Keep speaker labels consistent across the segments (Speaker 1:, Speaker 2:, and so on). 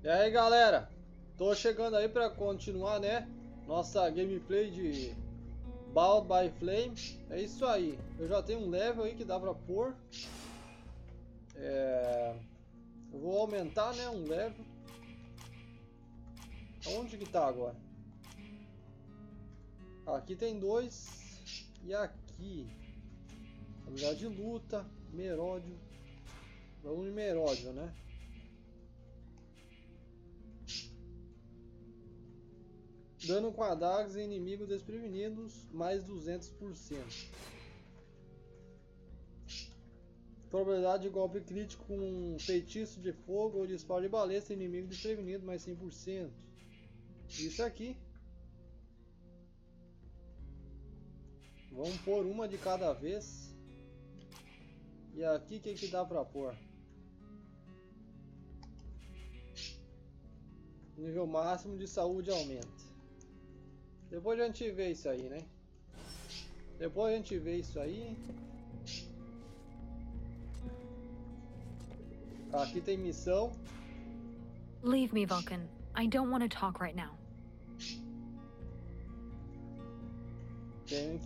Speaker 1: E aí galera, tô chegando aí pra continuar, né? Nossa gameplay de Bound by Flame. É isso aí, eu já tenho um level aí que dá pra pôr. Eu vou aumentar, né, um level. Onde que tá agora? Aqui tem dois. E aqui habilidade de luta, meródio. Vamos de meródio, né? Dano com adagas em inimigos desprevenidos, mais 200%. Probabilidade de golpe crítico com feitiço de fogo ou disparo de balesta em inimigo desprevenido, mais 100%. Isso aqui. Vamos pôr uma de cada vez. E aqui o que dá pra pôr? Nível máximo de saúde aumenta. Depois a gente vê isso aí, né? Depois a gente vê isso aí. Aqui tem missão.
Speaker 2: Leave me, Vulcan. I don't want to talk right now.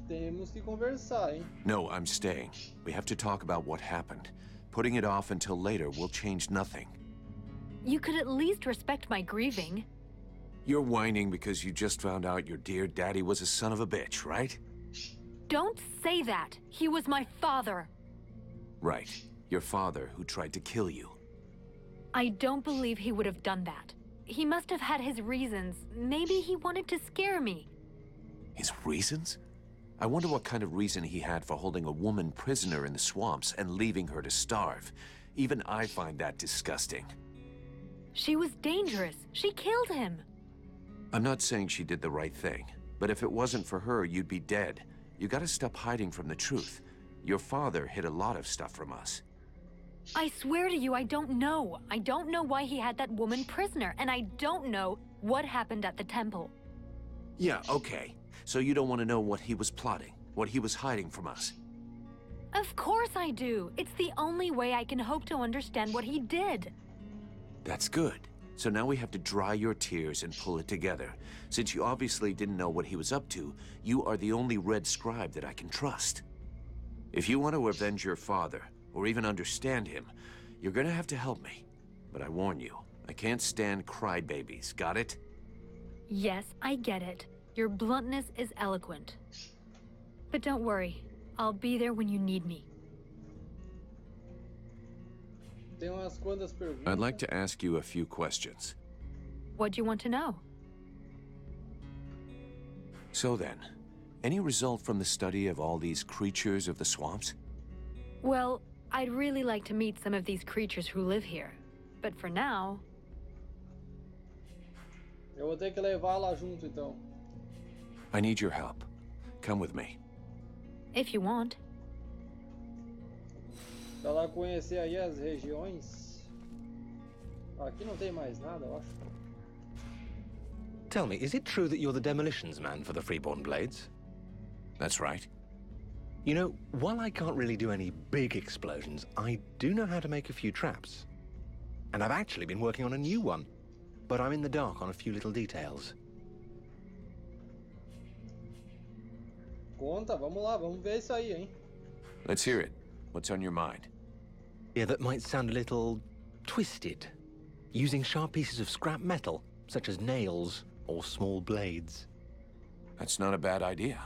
Speaker 1: Temos que conversar, hein?
Speaker 3: No, I'm staying. We have to talk about what happened. Putting it off until later will change nothing.
Speaker 2: You could at least respect my grieving.
Speaker 3: You're whining because you just found out your dear daddy was a son of a bitch, right?
Speaker 2: Don't say that. He was my father.
Speaker 3: Right. Your father who tried to kill you.
Speaker 2: I don't believe he would have done that. He must have had his reasons. Maybe he wanted to scare me.
Speaker 3: His reasons? I wonder what kind of reason he had for holding a woman prisoner in the swamps and leaving her to starve. Even I find that disgusting.
Speaker 2: She was dangerous. She killed him.
Speaker 3: I'm not saying she did the right thing, but if it wasn't for her, you'd be dead. You gotta stop hiding from the truth. Your father hid a lot of stuff from us.
Speaker 2: I swear to you, I don't know. I don't know why he had that woman prisoner, and I don't know what happened at the temple.
Speaker 3: Yeah, okay. So you don't want to know what he was plotting, what he was hiding from us?
Speaker 2: Of course I do. It's the only way I can hope to understand what he did.
Speaker 3: That's good. So now we have to dry your tears and pull it together. Since you obviously didn't know what he was up to, you are the only red scribe that I can trust. If you want to avenge your father, or even understand him, you're gonna have to help me. But I warn you, I can't stand crybabies, got it?
Speaker 2: Yes, I get it. Your bluntness is eloquent. But don't worry, I'll be there when you need me.
Speaker 1: Tem umas quantas perguntas.
Speaker 3: I'd like to ask you a few questions.
Speaker 2: What do you want to know?
Speaker 3: So then, any result from the study of all these creatures of the swamps?
Speaker 2: Well, I'd really like to meet some of these creatures who live here. But for now...
Speaker 1: Eu vou ter que levá-la junto então.
Speaker 3: I need your help. Come with me.
Speaker 2: If you want.
Speaker 1: Pra ela conhecer aí as regiões. Aqui não tem mais nada, eu acho.
Speaker 4: Tell me, is it true that you're the demolitions man for the Freeborn Blades?
Speaker 3: That's right.
Speaker 4: You know, while I can't really do any big explosions, I do know how to make a few traps. And I've actually been working on a new one, but I'm in the dark on a few little details.
Speaker 1: Conta, vamos lá, vamos ver isso aí, hein?
Speaker 3: Let's hear it. What's on your mind?
Speaker 4: Yeah, that might sound a little twisted. Using sharp pieces of scrap metal, such as nails or small blades.
Speaker 3: That's not a bad idea.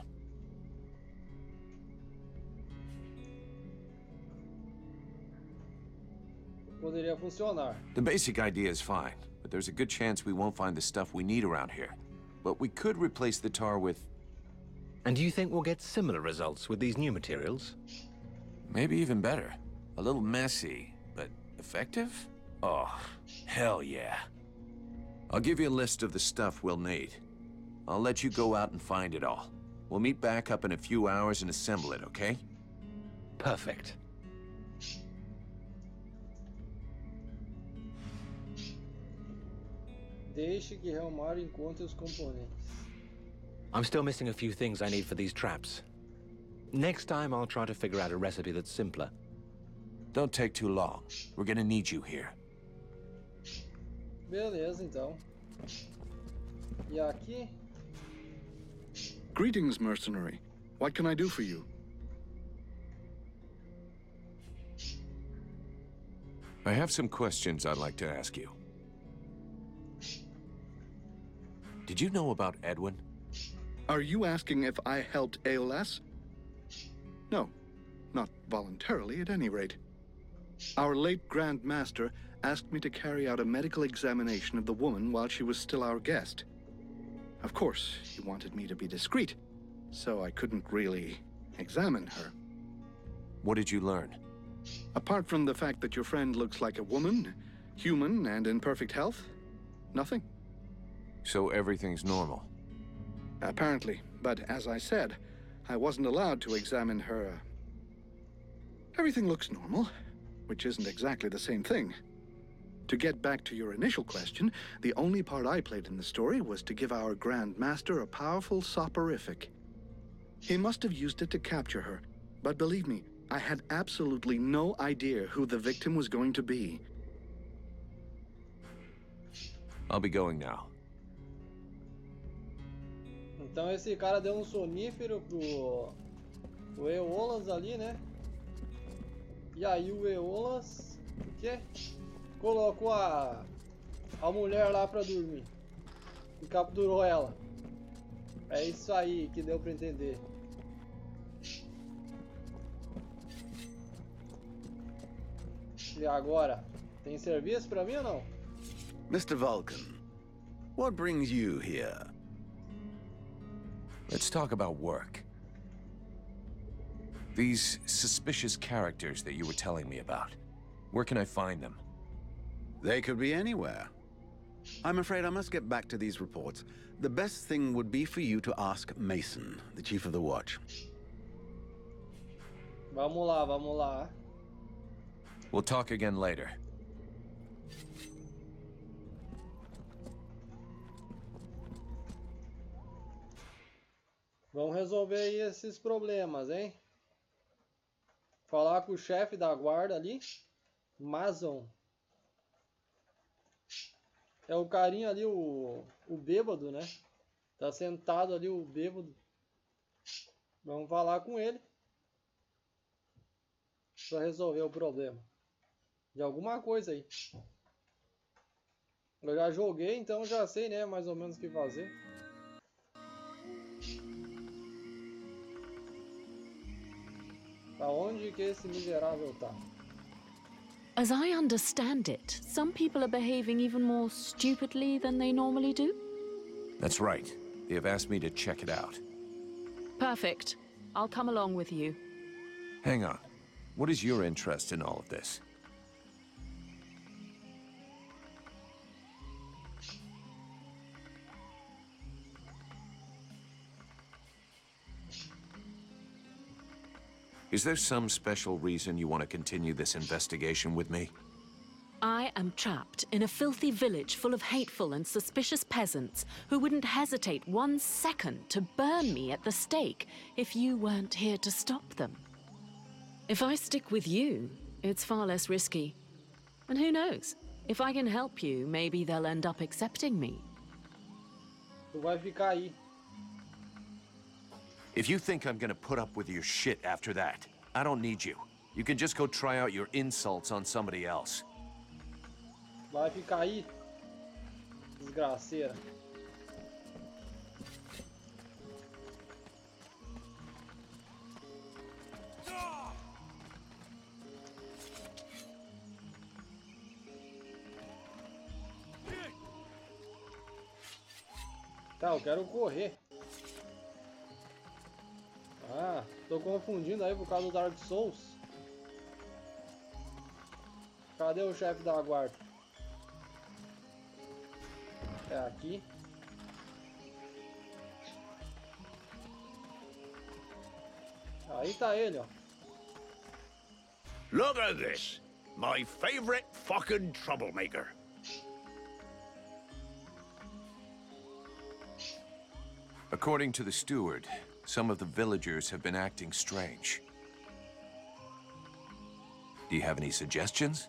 Speaker 1: Poderia funcionar.
Speaker 3: The basic idea is fine, but there's a good chance we won't find the stuff we need around here. But we could replace the tar with...
Speaker 4: And do you think we'll get similar results with these new materials?
Speaker 3: maybe even better. A little messy, but effective? Oh, hell yeah. I'll give you a list of the stuff we'll need. I'll let you go out and find it all. We'll meet back up in a few hours and assemble it, okay?
Speaker 4: Perfect.
Speaker 1: Deixe que Helmar encontre os componentes.
Speaker 4: I'm still missing a few things I need for these traps. Next time, I'll try to figure out a recipe that's simpler.
Speaker 3: Don't take too long. We're gonna need you here.
Speaker 1: Beleza, então. E aqui?
Speaker 5: Greetings, mercenary. What can I do for you?
Speaker 3: I have some questions I'd like to ask you. Did you know about Edwin?
Speaker 5: Are you asking if I helped ALS? No, not voluntarily at any rate. Our late Grand Master asked me to carry out a medical examination of the woman while she was still our guest. Of course, he wanted me to be discreet, so I couldn't really examine her.
Speaker 3: What did you learn?
Speaker 5: Apart from the fact that your friend looks like a woman, human and in perfect health, nothing.
Speaker 3: So everything's normal?
Speaker 5: Apparently, but as I said, I wasn't allowed to examine her. Everything looks normal, which isn't exactly the same thing. To get back to your initial question, the only part I played in the story was to give our Grand Master a powerful soporific. He must have used it to capture her, but believe me, I had absolutely no idea who the victim was going to be.
Speaker 3: I'll be going now.
Speaker 1: Então esse cara deu um sonífero pro Eolas ali, né? E aí o Eolas, o quê? Colocou a mulher lá pra dormir e capturou ela. É isso aí que deu pra entender. E agora, tem serviço pra mim ou não?
Speaker 6: Mr. Vulcan, what brings you here?
Speaker 3: Let's talk about work. These suspicious characters that you were telling me about. Where can I find them?
Speaker 6: They could be anywhere. I'm afraid I must get back to these reports. The best thing would be for you to ask Mason, the chief of the watch.
Speaker 1: Vamos lá, vamos lá.
Speaker 3: We'll talk again later.
Speaker 1: Vamos resolver aí esses problemas, hein? Falar com o chefe da guarda ali. Mason. É o carinha ali, o bêbado, né? Tá sentado ali o bêbado. Vamos falar com ele. Pra resolver o problema. De alguma coisa aí. Eu já joguei, então já sei, né? Mais ou menos o que fazer. Pra onde que esse miserável tá?
Speaker 7: As I understand it, some people are behaving even more stupidly than they normally do.
Speaker 3: That's right. They have asked me to check it out.
Speaker 7: Perfect. I'll come along with you.
Speaker 3: Hang on. What is your interest in all of this? Is there some special reason you want to continue this investigation with me?
Speaker 7: I am trapped in a filthy village full of hateful and suspicious peasants who wouldn't hesitate 1 second to burn me at the stake if you weren't here to stop them. If I stick with you, it's far less risky. And who knows? If I can help you, maybe they'll end up accepting me.
Speaker 1: Tu vai ficar aí.
Speaker 3: If you think I'm gonna put up with your shit after that, I don't need you. You can just go try out your insults on somebody else.
Speaker 1: Vai ficar aí. Desgraceira. Tá, eu quero correr. Ah, tô confundindo aí por causa do Dark Souls. Cadê o chefe da guarda? É aqui. Aí tá ele, ó.
Speaker 8: Look at this. My favorite fucking troublemaker.
Speaker 3: According to the steward, some of the villagers have been acting strange. Do you have any suggestions?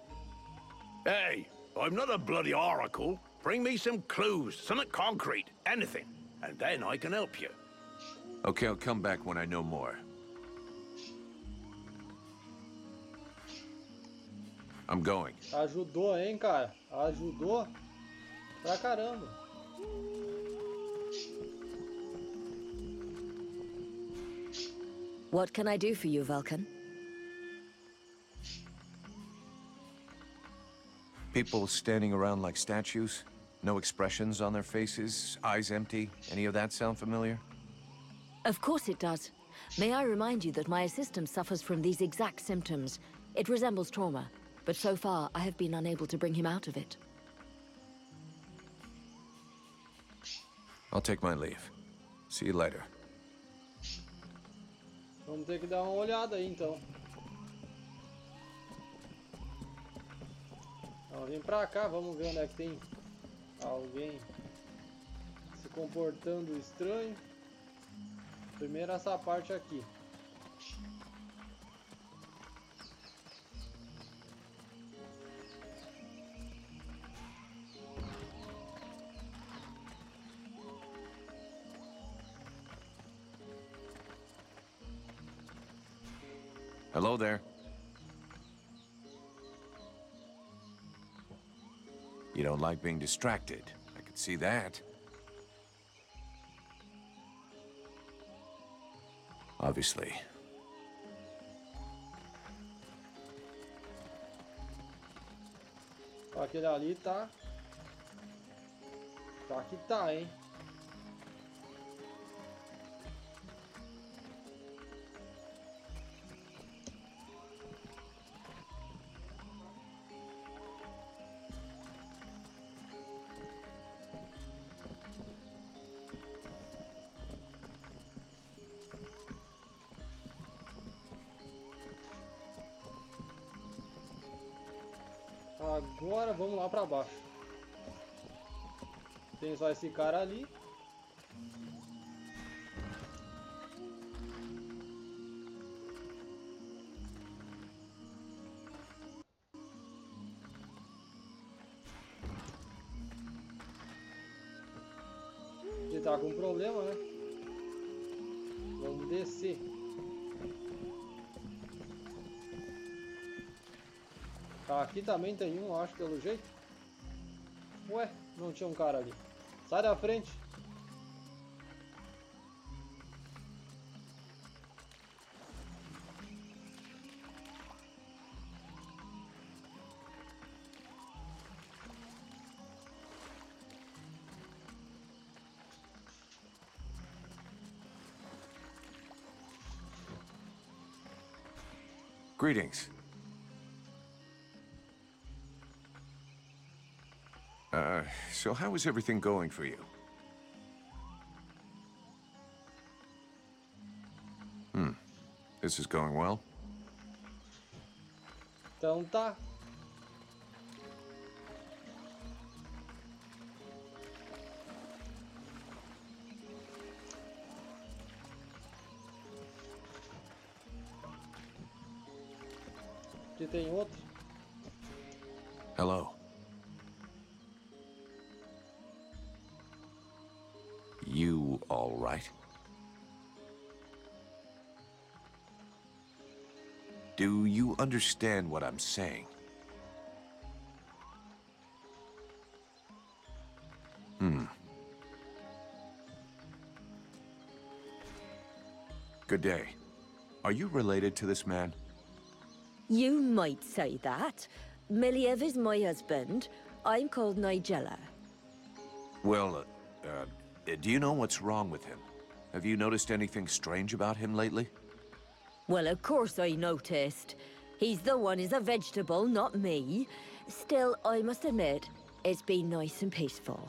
Speaker 8: Hey, I'm not a bloody oracle. Bring me some clues, something concrete, anything, and then I can help you.
Speaker 3: Okay, I'll come back when I know more. I'm going.
Speaker 1: Ajudou, hein, cara? Ajudou pra caramba.
Speaker 9: What can I do for you, Vulcan?
Speaker 3: People standing around like statues? No expressions on their faces? Eyes empty? Any of that sound familiar?
Speaker 9: Of course it does. May I remind you that my assistant suffers from these exact symptoms. It resembles trauma, but so far I have been unable to bring him out of it.
Speaker 3: I'll take my leave. See you later.
Speaker 1: Vamos ter que dar uma olhada aí, então. Então, vem pra cá, vamos ver onde é que tem alguém se comportando estranho. Primeiro essa parte aqui.
Speaker 3: Hello there. You don't like being distracted. I could see that. Obviously.
Speaker 1: Aquele ali tá. Tá que tá, hein? Agora vamos lá pra baixo. Tem só esse cara ali. Ele tá com problema, né? Vamos descer. Aqui também tem um, acho, pelo jeito. Ué, não tinha um cara ali. Sai da frente.
Speaker 3: Greetings. So how is everything going for you? This is going well?
Speaker 1: Então tá. Aqui tem outro.
Speaker 3: Hello. You all right? Do you understand what I'm saying? Good day. Are you related to this man?
Speaker 9: You might say that. Miliev is my husband. I'm called Nigella.
Speaker 3: Well, do you know what's wrong with him? Have you noticed anything strange about him lately?
Speaker 9: Well, of course I noticed. He's the one who's a vegetable, not me. Still, I must admit, it's been nice and peaceful.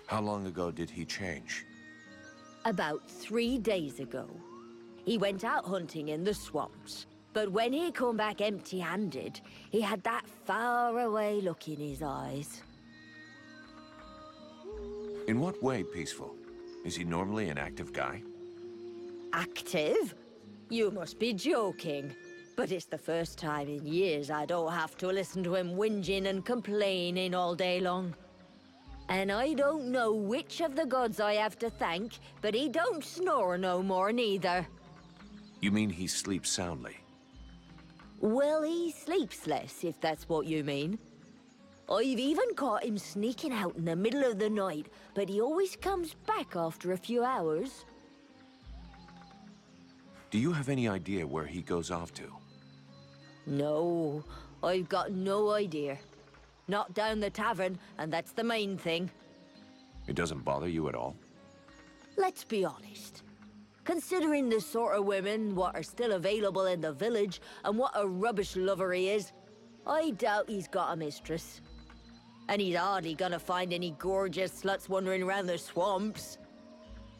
Speaker 3: How long ago did he change?
Speaker 9: About 3 days ago. He went out hunting in the swamps. But when he come back empty-handed, he had that far-away look in his eyes.
Speaker 3: In what way peaceful? Is he normally an active guy?
Speaker 9: Active? You must be joking. But it's the first time in years I don't have to listen to him whinging and complaining all day long. And I don't know which of the gods I have to thank, but he don't snore no more neither.
Speaker 3: You mean he sleeps soundly?
Speaker 9: Well, he sleeps less, if that's what you mean. I've even caught him sneaking out in the middle of the night, but he always comes back after a few hours.
Speaker 3: Do you have any idea where he goes off to?
Speaker 9: No, I've got no idea. Not down the tavern, and that's the main thing.
Speaker 3: It doesn't bother you at all?
Speaker 9: Let's be honest. Considering the sort of women what are still available in the village, and what a rubbish lover he is, I doubt he's got a mistress. And he's hardly gonna find any gorgeous sluts wandering around the swamps.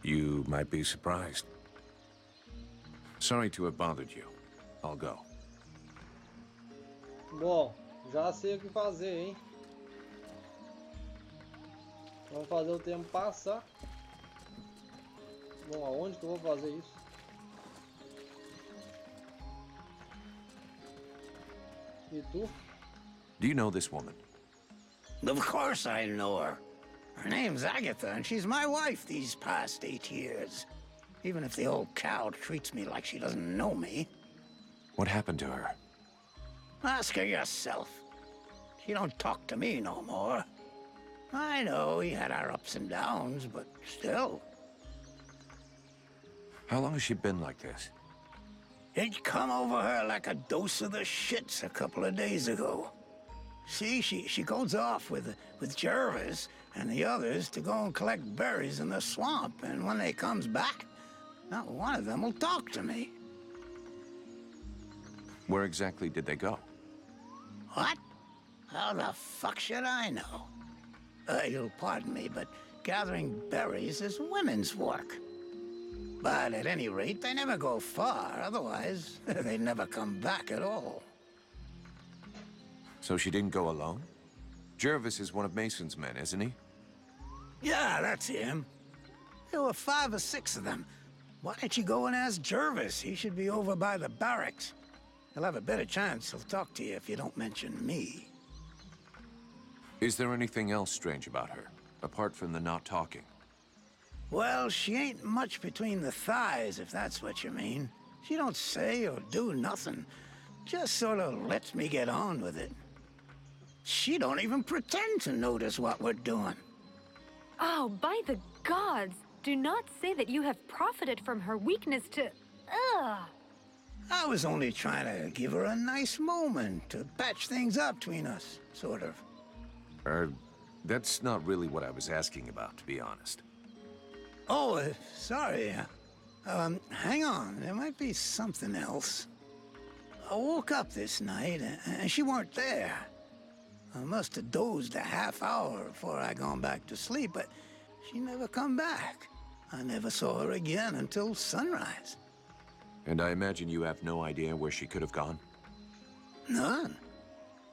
Speaker 3: You might be surprised. Sorry to have bothered you. I'll go.
Speaker 1: Bom, já sei o que fazer, hein? Vamos fazer o tempo passar. Bom, aonde que eu vou fazer isso? E tu?
Speaker 3: Do you know this woman?
Speaker 8: Of course I know her. Her name's Agatha, and she's my wife these past 8 years. Even if the old cow treats me like she doesn't know me.
Speaker 3: What happened to her?
Speaker 8: Ask her yourself. She don't talk to me no more. I know he had our ups and downs, but still.
Speaker 3: How long has she been like this?
Speaker 8: It come over her like a dose of the shits a couple of days ago. See, she goes off with Jervis and the others to go and collect berries in the swamp, and when they comes back, not one of them will talk to me.
Speaker 3: Where exactly did they go?
Speaker 8: What? How the fuck should I know? You'll pardon me, but gathering berries is women's work. But at any rate, they never go far, otherwise they never come back at all.
Speaker 3: So she didn't go alone? Jervis is one of Mason's men, isn't he?
Speaker 8: Yeah, that's him. There were 5 or 6 of them. Why don't you go and ask Jervis? He should be over by the barracks. He'll have a better chance. He'll talk to you if you don't mention me.
Speaker 3: Is there anything else strange about her, apart from the not talking?
Speaker 8: Well, she ain't much between the thighs, if that's what you mean. She don't say or do nothing. Just sort of lets me get on with it. She don't even pretend to notice what we're doing.
Speaker 2: Oh, by the gods! Do not say that you have profited from her weakness to... Ugh!
Speaker 8: I was only trying to give her a nice moment to patch things up between us, sort of.
Speaker 3: That's not really what I was asking about, to be honest.
Speaker 8: Oh, sorry. Hang on. There might be something else. I woke up this night, and she weren't there. I must have dozed a half hour before I gone back to sleep, but she never come back. I never saw her again until sunrise.
Speaker 3: And I imagine you have no idea where she could have gone?
Speaker 8: None.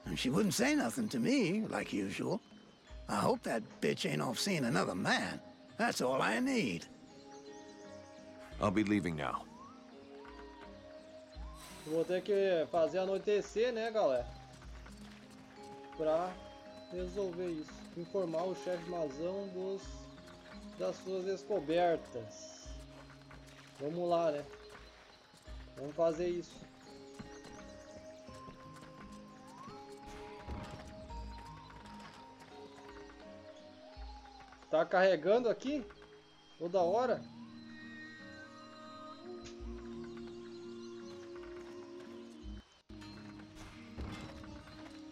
Speaker 8: And she wouldn't say nothing to me, like usual. I hope that bitch ain't off seeing another man. That's all I need.
Speaker 3: I'll be leaving now.
Speaker 1: Vou ter que fazer anoitecer, né, galera? Pra resolver isso. Informar o chefe Mazão das suas descobertas. Vamos lá, né? Vamos fazer isso. Tá carregando aqui? Toda hora?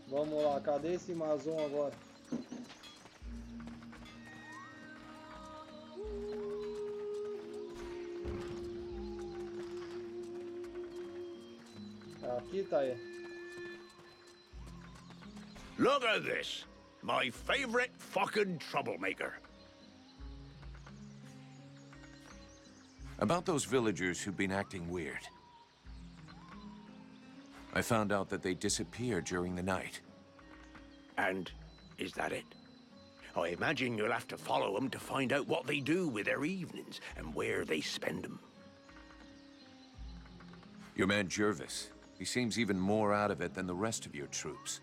Speaker 1: Vamos lá, cadê esse Mazon agora? Aqui tá aí.
Speaker 8: Look at this. My favorite fucking troublemaker.
Speaker 3: About those villagers who've been acting weird. I found out that they disappeared during the night.
Speaker 8: And is that it? I imagine you'll have to follow them to find out what they do with their evenings and where they spend them.
Speaker 3: Your man Jervis, He seems even more out of it than the rest of your troops.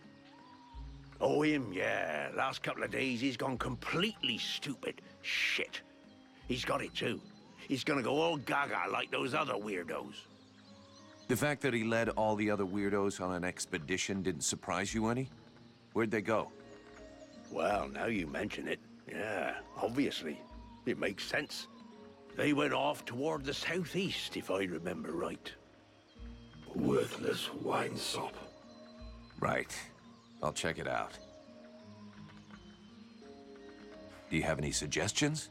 Speaker 10: Oh, him, yeah. Last couple of days, he's gone completely stupid. Shit. He's got it, too. He's gonna go all gaga like those other weirdos.
Speaker 3: The fact that he led all the other weirdos on an expedition didn't surprise you any? Where'd they go?
Speaker 10: Well, now you mention it, yeah, obviously. It makes sense. They went off toward the southeast, if I remember right.
Speaker 11: Worthless winesop.
Speaker 3: Right. I'll check it out. Do you have any suggestions?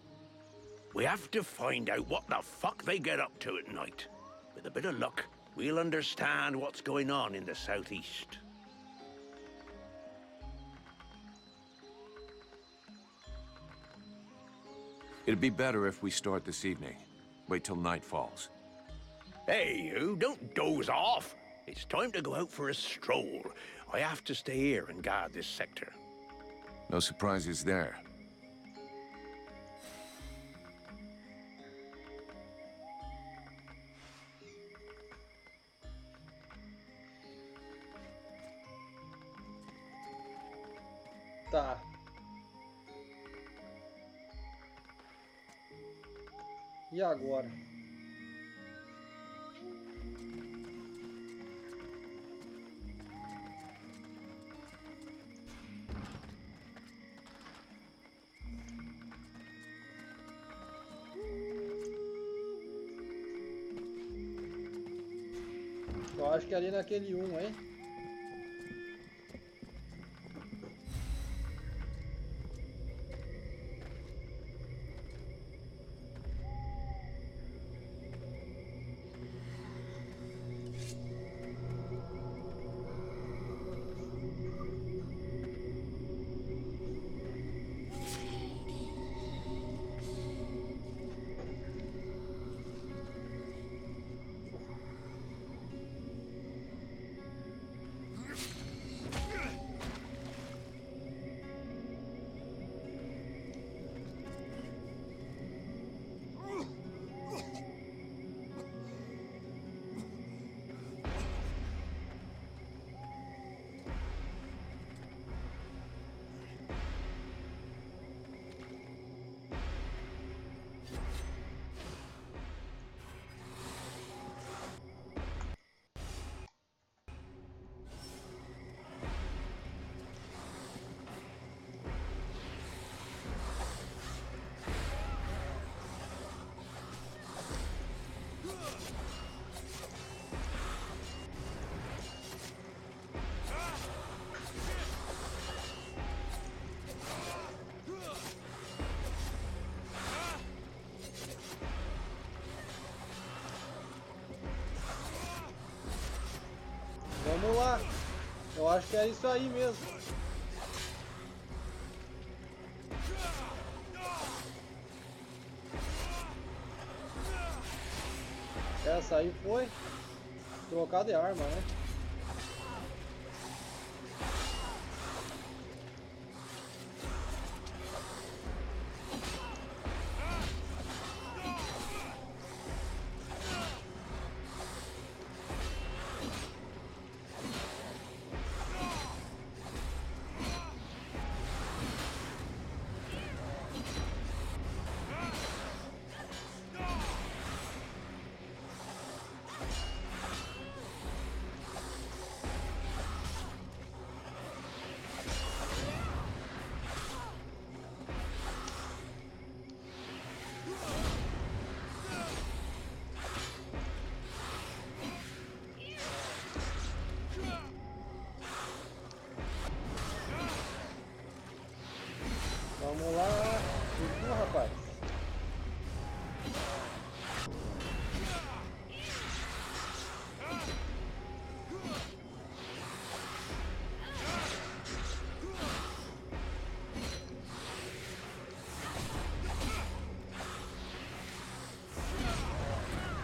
Speaker 10: We have to find out what the fuck they get up to at night. With a bit of luck, we'll understand what's going on in the southeast.
Speaker 3: It'd be better if we start this evening. Wait till night falls.
Speaker 10: Hey, you, don't doze off. It's time to go out for a stroll. I have to stay here and guard this sector.
Speaker 3: No surprises there.
Speaker 1: Tá. E agora? Eu acho que ali naquele hein? Vamos lá. Eu acho que é isso aí mesmo. Essa aí foi trocar de arma, né? Vamos lá, continua, rapaz.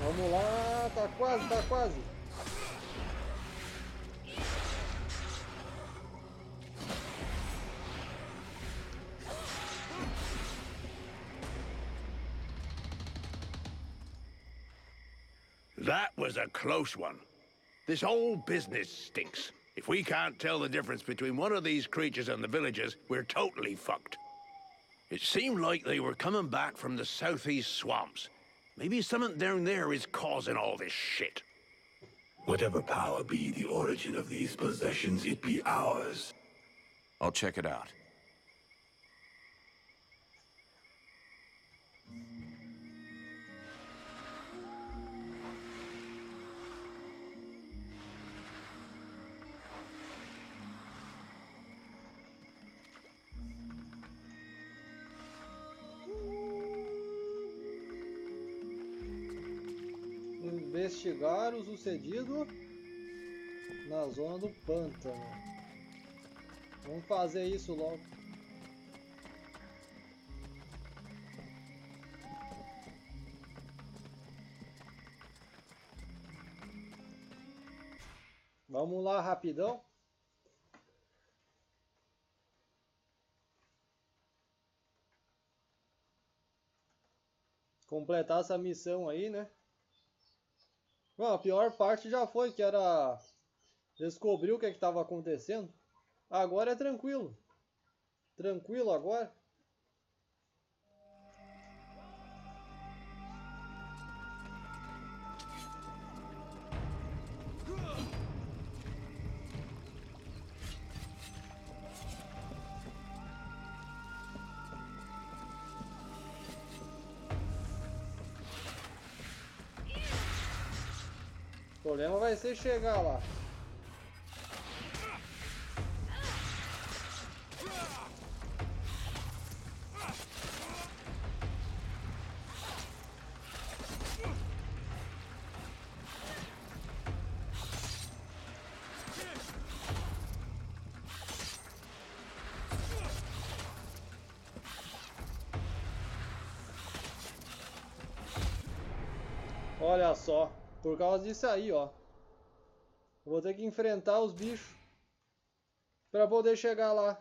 Speaker 1: Vamos lá, tá quase, tá quase.
Speaker 10: That was a close one. This whole business stinks. If we can't tell the difference between one of these creatures and the villagers, we're totally fucked. It seemed like they were coming back from the southeast swamps. Maybe something down there is causing all this shit.
Speaker 11: Whatever power be the origin of these possessions, it be ours.
Speaker 3: I'll check it out.
Speaker 1: Investigar o sucedido na zona do pântano. Vamos fazer isso logo. Vamos lá rapidão. Completar essa missão aí, né? Bom, a pior parte já foi, que era descobrir o que estava acontecendo. Agora é tranquilo. Tranquilo agora. O problema vai ser chegar lá. Olha só. Por causa disso aí, ó. Vou ter que enfrentar os bichos para poder chegar lá.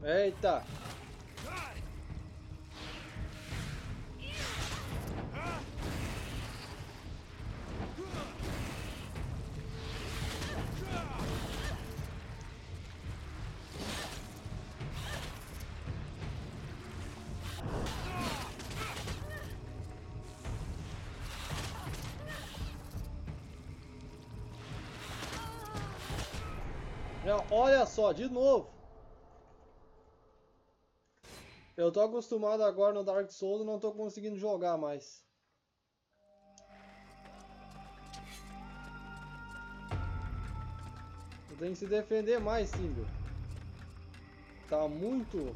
Speaker 1: Eita! Olha só, de novo. Eu tô acostumado agora no Dark Souls e não tô conseguindo jogar mais. Eu tenho que se defender mais, Simba. Tá muito...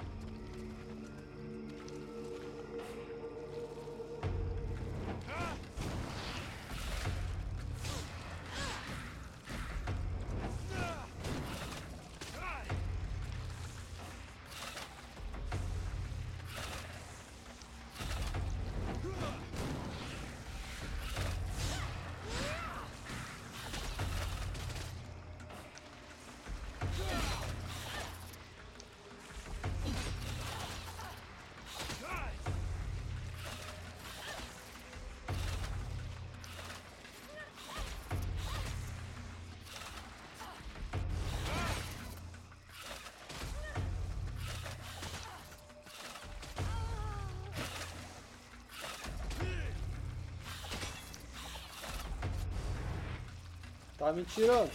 Speaker 1: Tá me tirando.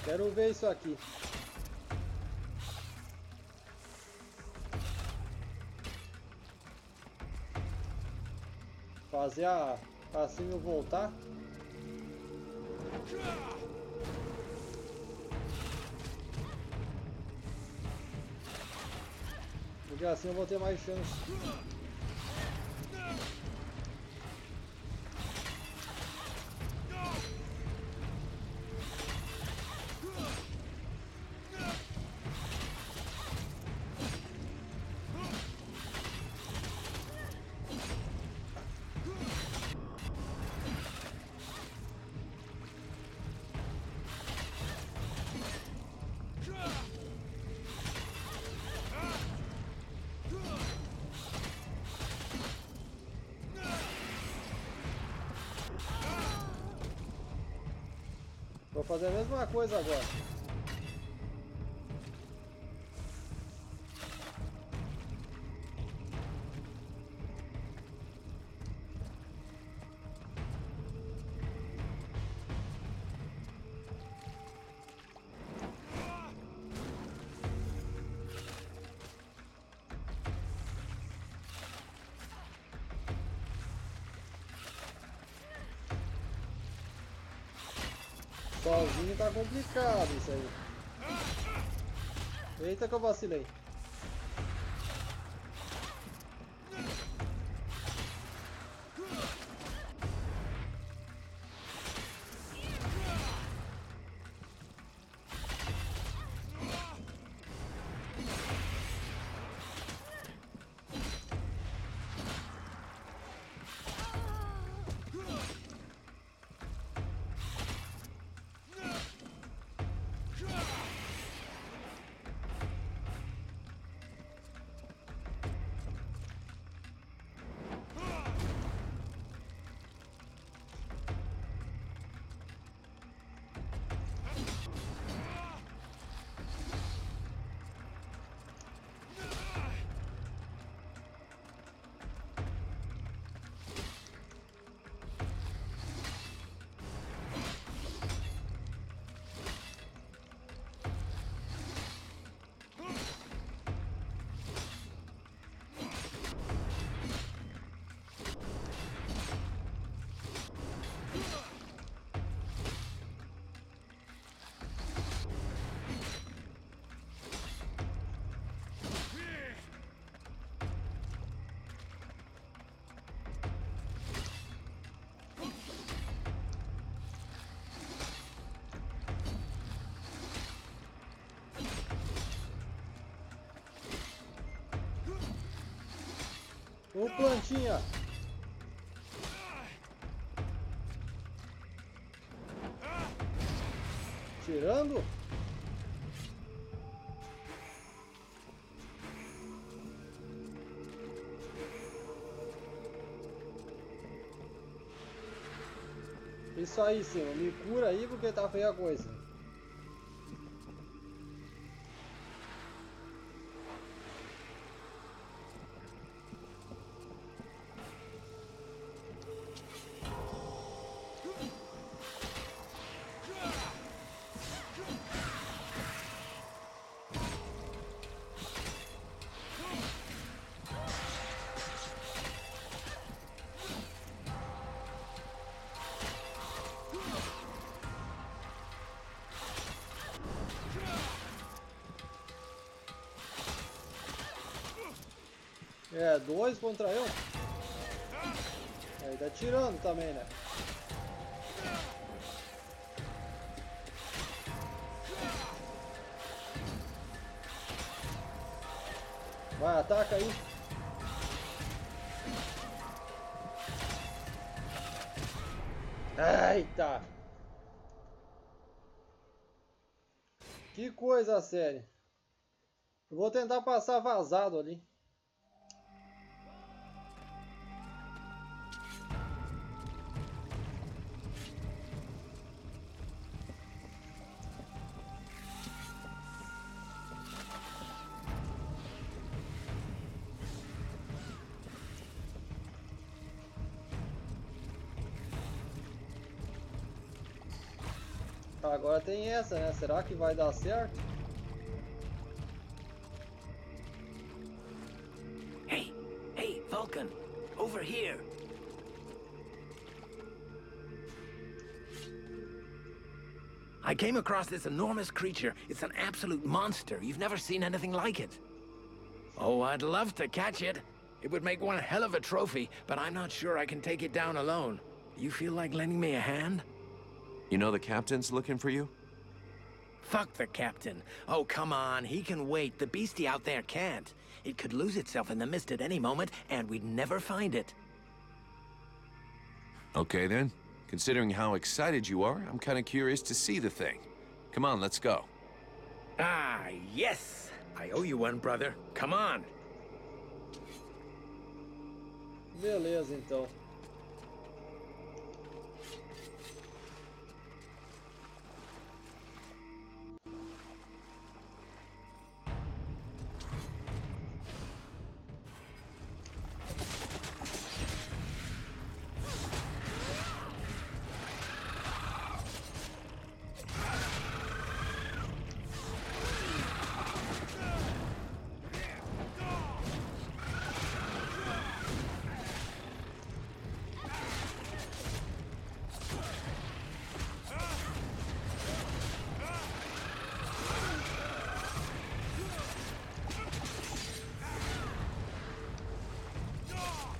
Speaker 1: Quero ver isso aqui. Fazer assim eu voltar. Porque assim eu vou ter mais chance. Vou fazer a mesma coisa agora. Sozinho tá complicado isso aí. Eita que eu vacilei. Ô plantinha! Tirando? Isso aí, senhor. Me cura aí porque tá feia a coisa. É, 2 contra 1. Aí tá tirando também, né? Vai, ataca aí. Eita! Que coisa séria. Eu vou tentar passar vazado ali. Agora tem essa, né? Será que vai dar certo?
Speaker 12: Hey, Vulcan, over here. I came across this enormous creature. It's an absolute monster. You've never seen anything like it. Oh, I'd love to catch it. It would make one hell of a trophy, but I'm not sure I can take it down alone. You feel like lending me a hand?
Speaker 3: You know the captain's looking for you?
Speaker 12: Fuck the captain. Oh, come on. He can wait. The beastie out there can't. It could lose itself in the mist at any moment, and we'd never find it.
Speaker 3: Okay, then. Considering how excited you are, I'm kind of curious to see the thing. Come on, let's go.
Speaker 12: Ah, yes! I owe you one, brother. Come on!
Speaker 1: Beleza, então.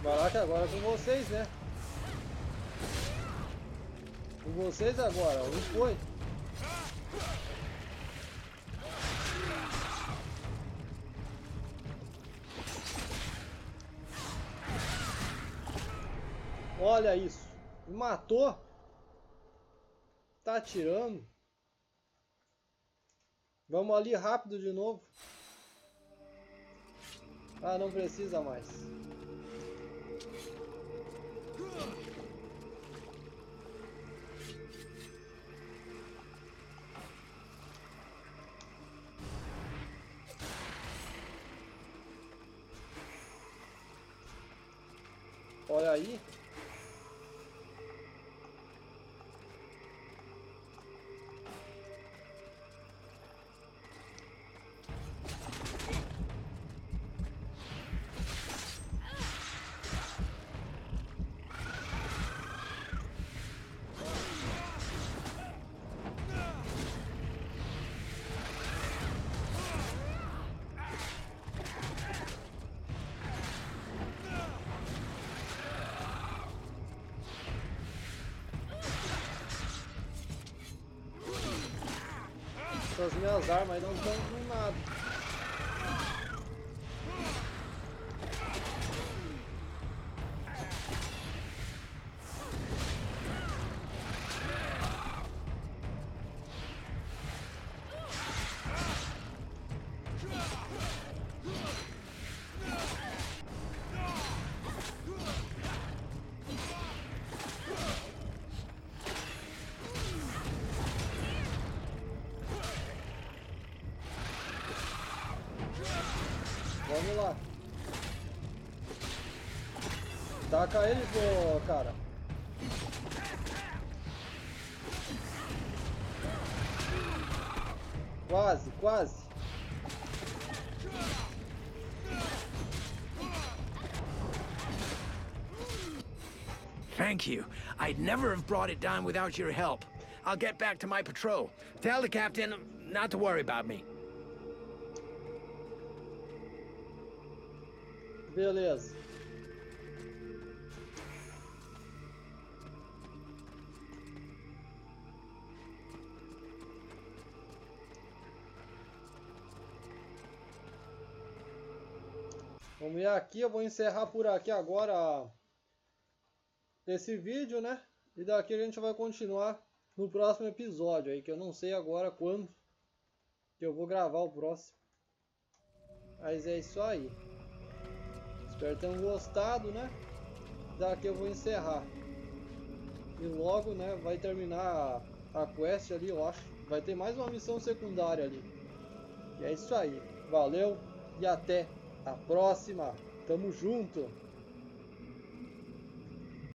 Speaker 1: Vai lá que agora é com vocês, né? Com vocês agora, onde foi? Olha isso. Me matou. Tá atirando. Vamos ali rápido de novo. Ah, não precisa mais. Olha aí. As minhas armas aí não estão com nada. Vamos lá. Taca ele, pô, cara. Quase, quase.
Speaker 12: Thank you. I'd never have brought it down without your help. I'll get back to my patrol. Tell the captain not to worry about me.
Speaker 1: Beleza. Vamos ver aqui, eu vou encerrar por aqui agora esse vídeo, né? E daqui a gente vai continuar no próximo episódio aí, que eu não sei agora quando que eu vou gravar o próximo. Mas é isso aí. Espero que tenham gostado, né? Daqui eu vou encerrar. E logo, né, vai terminar a quest ali, eu acho. Vai ter mais uma missão secundária ali. E é isso aí. Valeu e até a próxima. Tamo junto.